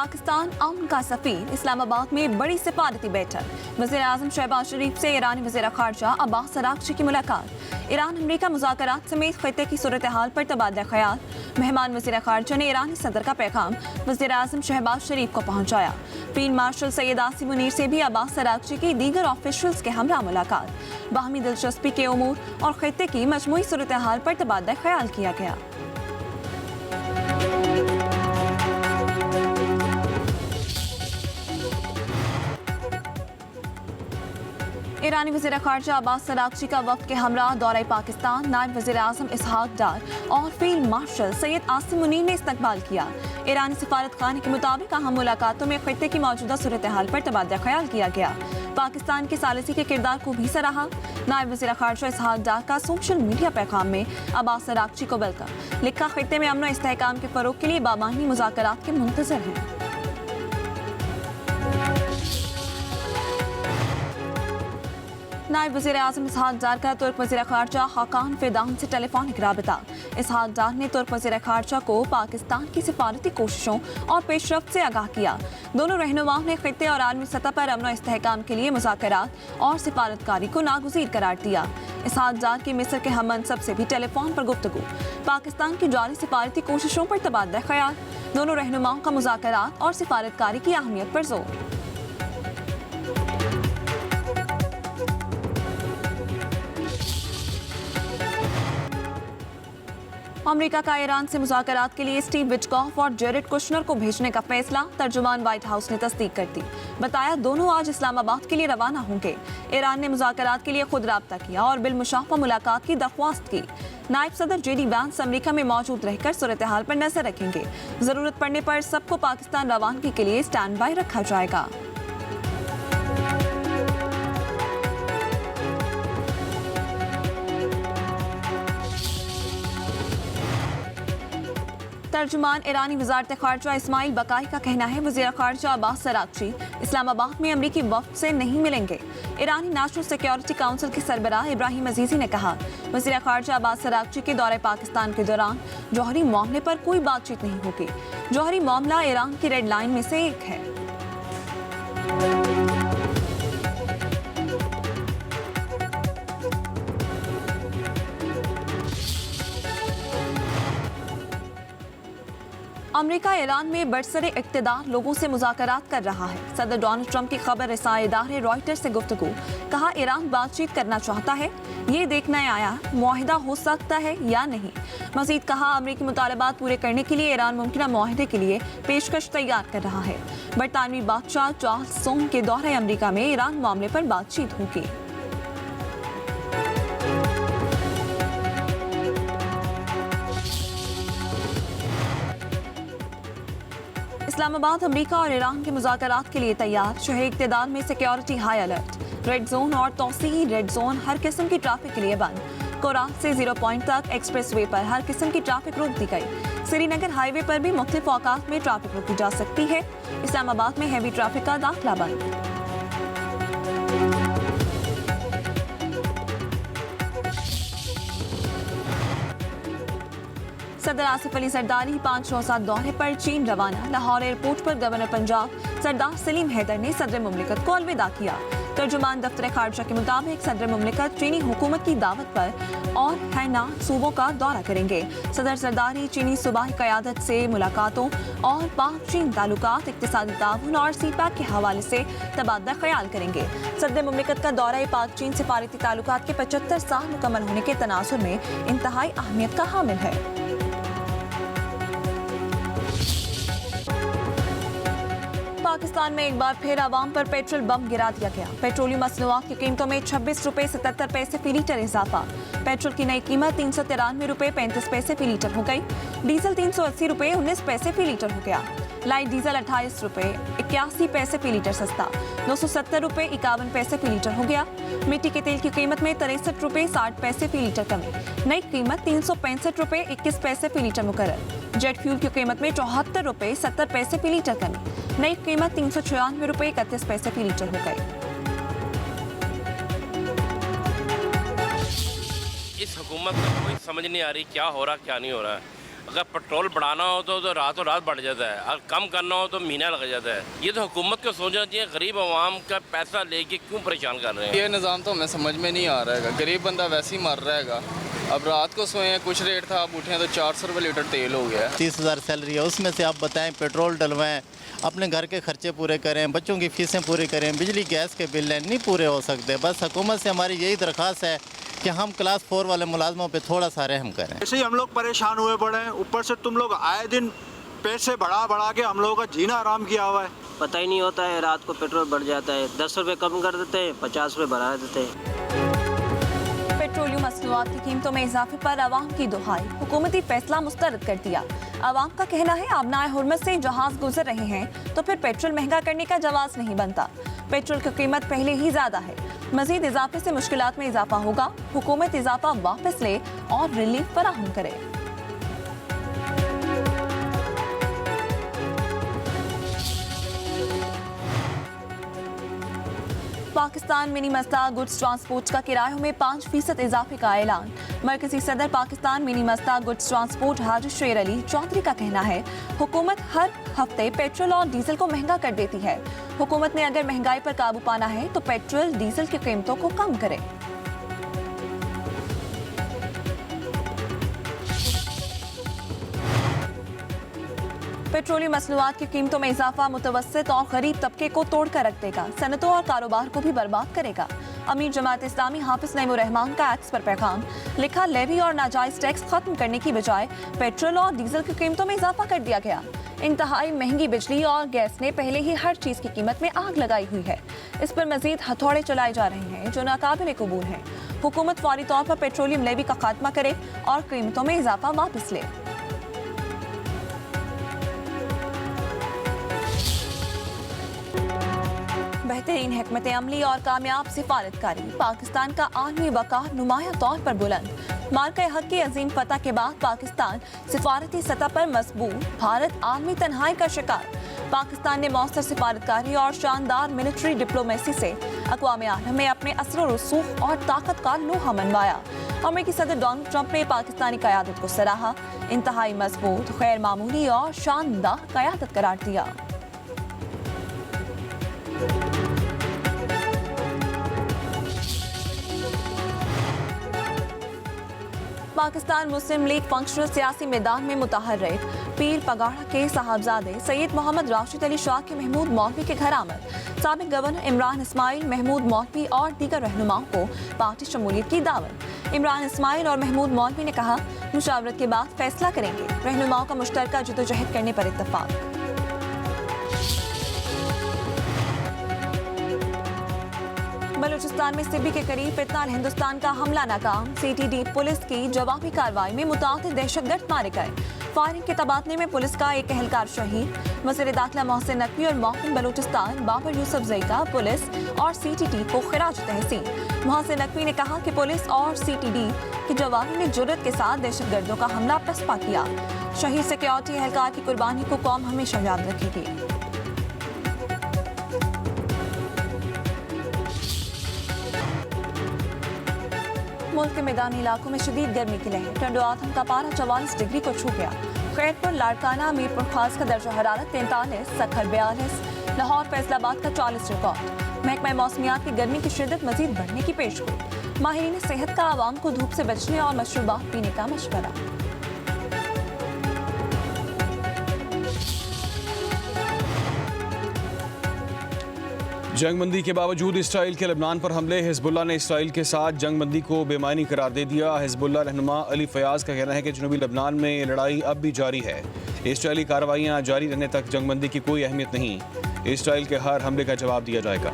पाकिस्तान अमन का सफीर इस्लामाबाद में बड़ी सिफारती बैठक। वज़ीर-ए-आज़म शहबाज शरीफ से ईरानी वज़ीर ख़ारजा अब्बास अराग़ची की मुलाकात। ईरान अमरीका मुज़ाकरात समेत ख़ित्ते की सूरत हाल पर तबादला ख़याल। मेहमान वज़ीर ख़ारजा ने ईरानी सदर का पैगाम वज़ीर-ए-आज़म शहबाज शरीफ को पहुँचाया। फील्ड मार्शल सैयद आसिम मुनीर से भी अब्बास अराग़ची की दीगर ऑफिशियल्स के हमरा मुलाकात। बाहमी दिलचस्पी के उमूर और ख़ित्ते की मजमूई सूरत हाल पर तबादला ख़याल किया गया। ईरानी वज़ीर ख़ारजा अब्बास अराग़ची का वफ़द के हमरा दौरे पाकिस्तान नायब वज़ीर-ए-आज़म इसहाक डार और फील्ड मार्शल सैयद आसिम मुनीर ने इस्तकबाल किया। ईरानी सफारत खाने के मुताबिक अहम मुलाकातों में ख़ित्ते की मौजूदा सूरत हाल पर तबादला ख़याल किया गया। पाकिस्तान की सालिसी के किरदार को भी सराहा। नायब वज़ीर ख़ारजा इसहाक डार का सोशल मीडिया पैगाम में अब्बास अराग़ची को वेलकम लिखा। ख़ित्ते में अमन और इस्तेहकाम के फ़रोग़ के लिए बाबानी मुज़ाकरात के मुंतज़र हैं। नायब वज़ीर-ए-आज़म इसहाक डार का तुर्क वज़ीर ख़ारजा हाकान फ़िदान से टेलीफोनिक राबता। इसहाक डार ने तुर्क वज़ीर ख़ारजा को पाकिस्तान की सिफारती कोशिशों और पेशरफ्त से आगाह किया। दोनों रहनुमाओं ने ख़ित्ते और आलमी सतह पर अमन और इस्तेहकाम के लिए मुज़ाकरात और सिफारतकारी को नागुज़ीर करार दिया। इसहाक डार की मिस्र के हम मनसब से भी टेलीफोन पर गुफ्तगू। पाकिस्तान की जारी सिफारती कोशिशों पर तबादला ख़याल। दोनों रहनुमाओं का मुज़ाकरात और सिफारतकारी की अहमियत पर जोर। अमेरिका का ईरान से मुज़ाकरात के लिए स्टीव विटकॉफ और जेरेड कुशनर को भेजने का फैसला तर्जुमान व्हाइट हाउस ने तस्दीक कर दी। बताया दोनों आज इस्लामाबाद के लिए रवाना होंगे। ईरान ने मुज़ाकरात के लिए खुद राब्ता किया और बिलमुशाफ़ा मुलाकात की दरख्वास्त की। नायब सदर JD वांस अमेरिका में मौजूद रहकर सूरत हाल पर नजर रखेंगे। जरूरत पड़ने पर सबको पाकिस्तान रवानगी के लिए स्टैंड बाई रखा जाएगा। तर्जुमान ईरानी वज़ारत ख़ारजा इस्माइल बकाई का कहना है वज़ीर ख़ारजा अब्बास अराग़ची इस्लामाबाद में अमरीकी वफ़द से नहीं मिलेंगे। ईरानी नेशनल सिक्योरिटी काउंसिल के सरबराह इब्राहिम अजीज़ी ने कहा वज़ीर ख़ारजा अब्बास अराग़ची के दौरे पाकिस्तान के दौरान जौहरी मामले पर कोई बातचीत नहीं होगी। जौहरी मामला ईरान की रेड लाइन में से एक है। अमेरिका ईरान में बरसरे इक़्तिदार लोगों से मुज़ाकरात कर रहा है। सदर डोनाल्ड ट्रंप की खबर रसाई इदारे रॉयटर्स से गुफ्तगू। कहा ईरान बातचीत करना चाहता है, ये देखना आया मुआहिदा हो सकता है या नहीं। मज़ीद कहा अमेरिकी मुतालबात पूरे करने के लिए ईरान मुमकिन मुआहिदे के लिए पेशकश तैयार कर रहा है। बरतानवी बादशाह चार्ल्स सोम के दौरे अमेरिका में ईरान मामले पर बातचीत होगी। इस्लामाबाद अमेरिका और ईरान के मुज़ाकरात के लिए तैयार। शहर इक़्तिदार में security high alert. Red zone और तौसीई रेड जोन हर किस्म की ट्रैफिक के लिए बंद। कोराल से 0 पॉइंट तक एक्सप्रेसवे पर हर किस्म की ट्रैफिक रोक दी गई। श्रीनगर हाईवे पर भी मुख्तलिफ औकात में ट्रैफिक रोकी जा सकती है। इस्लामाबाद में हैवी ट्रैफिक का दाखिला बंद। सदर आसिफ अली जरदारी 5 रोज़ा दौरे पर चीन रवाना। लाहौर एयरपोर्ट पर गवर्नर पंजाब सरदार सलीम हैदर ने सदर मुमलिकत को अलविदा किया। तर्जुमान दफ्तर ख़ारजा के मुताबिक सदर मुमलिकत चीनी हुकूमत की दावत पर और हैनान सूबों का दौरा करेंगे। सदर जरदारी चीनी सूबाई क़यादत से मुलाकातों और पाक चीन ताल्लुकात, इक़्तिसादी ताउन और CPEC के हवाले से तबादला ख़याल करेंगे। सदर मुमलिकत का दौरा पाक चीन सिफारती ताल्लुकात के 75 साल मुकम्मल होने के तनासुर में इंतहाई अहमियत का हामिल है। पाकिस्तान में एक बार फिर आवाम पर पेट्रोल बम गिरा दिया गया। पेट्रोलियम मसनूआत की कीमतों में 26 रुपये 77 पैसे फी लीटर इजाफा। पेट्रोल की नई कीमत 393 रुपये 35 पैसे फी लीटर हो गई। डीजल 380 रुपये 19 पैसे फी लीटर हो गया। लाइट डीजल 28 रुपये 81 पैसे फी लीटर सस्ता। 270 रुपये 51 पैसे फी लीटर हो गया। मिट्टी के तेल की कीमत में 63 रुपये 60 पैसे फी लीटर कमी। नई कीमत 365 रुपये 21 पैसे फी लीटर मुकर्रर। जेट फ्यूल की कीमत में 74 रुपये 70 पैसे फी लीटर कमी। नई कीमत 396 रुपये 31 पैसे फी लीटर हो गई। इस हुकूमत को कोई समझ नहीं आ रही क्या हो रहा क्या नहीं हो रहा है। अगर पेट्रोल बढ़ाना हो तो रातों रात बढ़ जाता है, अगर कम करना हो तो महीना लग जाता है। ये तो हुकूमत को सोचना चाहिए, गरीब आवाम का पैसा लेके क्यों परेशान कर रहे हैं। ये निज़ाम तो हमें समझ में नहीं आ रहा है। गरीब बंदा वैसे ही मर रहेगा। अब रात को सोए हैं, कुछ रेट था, अब उठे हैं तो 400 रुपये लीटर तेल हो गया। 30,000 सैलरी है, उसमें से आप बताएं पेट्रोल डलवाएं, अपने घर के खर्चे पूरे करें, बच्चों की फीसें पूरी करें, बिजली गैस के बिल नहीं पूरे हो सकते। बस हुकूमत से हमारी यही दरख्वास्त है कि हम क्लास 4 वाले मुलाजमों पे थोड़ा सा रहम करें। ऐसे ही हम लोग परेशान हुए पड़े हैं, ऊपर से तुम लोग आए दिन पैसे बढ़ा के हम लोगों का जीना आराम किया हुआ है। पता ही नहीं होता है, रात को पेट्रोल बढ़ जाता है, 10 रुपये कम कर देते हैं, 50 रुपये बढ़ा देते हैं। पेट्रोलियम मसनूआत की कीमतों में इजाफे पर आवाम की दुहाई, हुकूमती फैसला मुस्तरद कर दिया। आवाम का कहना है आबनाए हुर्मत से जहाज गुजर रहे हैं तो फिर पेट्रोल महंगा करने का जवाब नहीं बनता। पेट्रोल की कीमत पहले ही ज्यादा है, मजीद इजाफे से मुश्किलात में इजाफा होगा। हुकूमत इजाफा वापस ले और रिलीफ फराहम करे। पाकिस्तान मिनी मस्ता गुड्स ट्रांसपोर्ट का किरायों में 5% इजाफे का ऐलान। मरकजी सदर पाकिस्तान मिनी मस्ता गुड्स ट्रांसपोर्ट हाजी शेर अली चौधरी का कहना है हुकूमत हर हफ्ते पेट्रोल और डीजल को महंगा कर देती है। हुकूमत ने अगर महंगाई पर काबू पाना है तो पेट्रोल डीजल की कीमतों को कम करे। पेट्रोलियम मसनूआत की कीमतों में इजाफा मुतवस्सित और गरीब तबके को तोड़कर रख देगा, सनतों और कारोबार को भी बर्बाद करेगा। अमीर जमात इस्लामी हाफिज नईमुर रहमान का एक्स पर पैगाम लिखा, लेवी और नाजायज टैक्स खत्म करने की बजाय पेट्रोल और डीजल की कीमतों में इजाफा कर दिया गया। इंतहाई महंगी बिजली और गैस ने पहले ही हर चीज की कीमत में आग लगाई हुई है। इस पर मजीद हथौड़े चलाए जा रहे हैं जो नाकाबिल कबूल हैं। हुकूमत फौरी तौर पर पेट्रोलियम लेवी का खात्मा करे और कीमतों में इजाफा वापस ले। बेहतरीन हिकमत अमली और कामयाब सिफारतकारी, पाकिस्तान का आलमी वक़ार नुमाया तौर पर बुलंद। मार्का हक की अजीम फतह के बाद पाकिस्तान सिफारती सतह पर मजबूत, भारत आलमी तन्हाई का शिकार। पाकिस्तान ने मौसर सिफारतकारी और शानदार मिलिट्री डिप्लोमेसी से अक़वाम आलम में अपने असर रसूख और ताकत का लोहा मनवाया। अमेरिकी सदर डोनाल्ड ट्रंप ने पाकिस्तानी क़यादत को सराहा, इंतहाई मजबूत, गैर मामूली और शानदार क़यादत करार दिया। पाकिस्तान मुस्लिम लीग फंक्शनल सियासी मैदान में मुतहर्रिक, पीर पगाड़ा के साहबजादे सैयद मोहम्मद राशिद अली शाह के महमूद मौलवी के घर आमद। साबिक गवर्नर इमरान इस्माइल, महमूद मौलवी और दीगर रहनुमाओं को पार्टी शमूलियत की दावत। इमरान इस्माइल और महमूद मौलवी ने कहा, मुशावरत के बाद फैसला करेंगे। रहनुमाओं का मुश्तरका जदोजहद करने पर इत्तफाक। बलूचिस्तान में सिब्बी के करीब फितनाल हिंदुस्तान का हमला नाकाम, CTD पुलिस की जवाबी कार्रवाई में मुताअद्दिद दहशतगर्द मारे गए। फायरिंग के तबादले में पुलिस का एक एहलकार शहीद। वज़ीर दाखिला मोहसिन नकवी और मौकिन बलूचिस्तान बाबर यूसुफजई का पुलिस और CTD को खिराज तहसीन। मोहसिन नकवी ने कहा कि पुलिस और CTD की जवाबी ने जुर्रत के साथ दहशतगर्दों का हमला पसपा किया। शहीद सिक्योरिटी एहलकार की कुर्बानी को कौम हमेशा याद रखेगी। मुल्क के मैदानी इलाकों में शदीद गर्मी की लहर, ठंडो आथम का पारा 44 डिग्री को छू गया। खैरपुर, लाड़काना, मीरपुर खास का दर्जा हरारत 43, सखर 42, लाहौर फैसलाबाद का 40 रिकॉर्ड। महकमा मौसमियात की गर्मी की शिद्दत मजीद बढ़ने की पेशगोई। माहिरीन सेहत का आवाम को धूप से बचने और मशरूबात पीने का मशवरा। जंगबंदी के बावजूद इसराइल के लबनान पर हमले, हिजबुल्लाह ने इसराइल के साथ जंगबंदी को बेमानी करार दे दिया। हिजबुल्लाह रहनुमा अली फयाज का कहना है कि जनूबी लबनान में ये लड़ाई अब भी जारी है। इसराइली कार्रवाइयाँ जारी रहने तक जंगबंदी की कोई अहमियत नहीं। इसराइल के हर हमले का जवाब दिया जाएगा।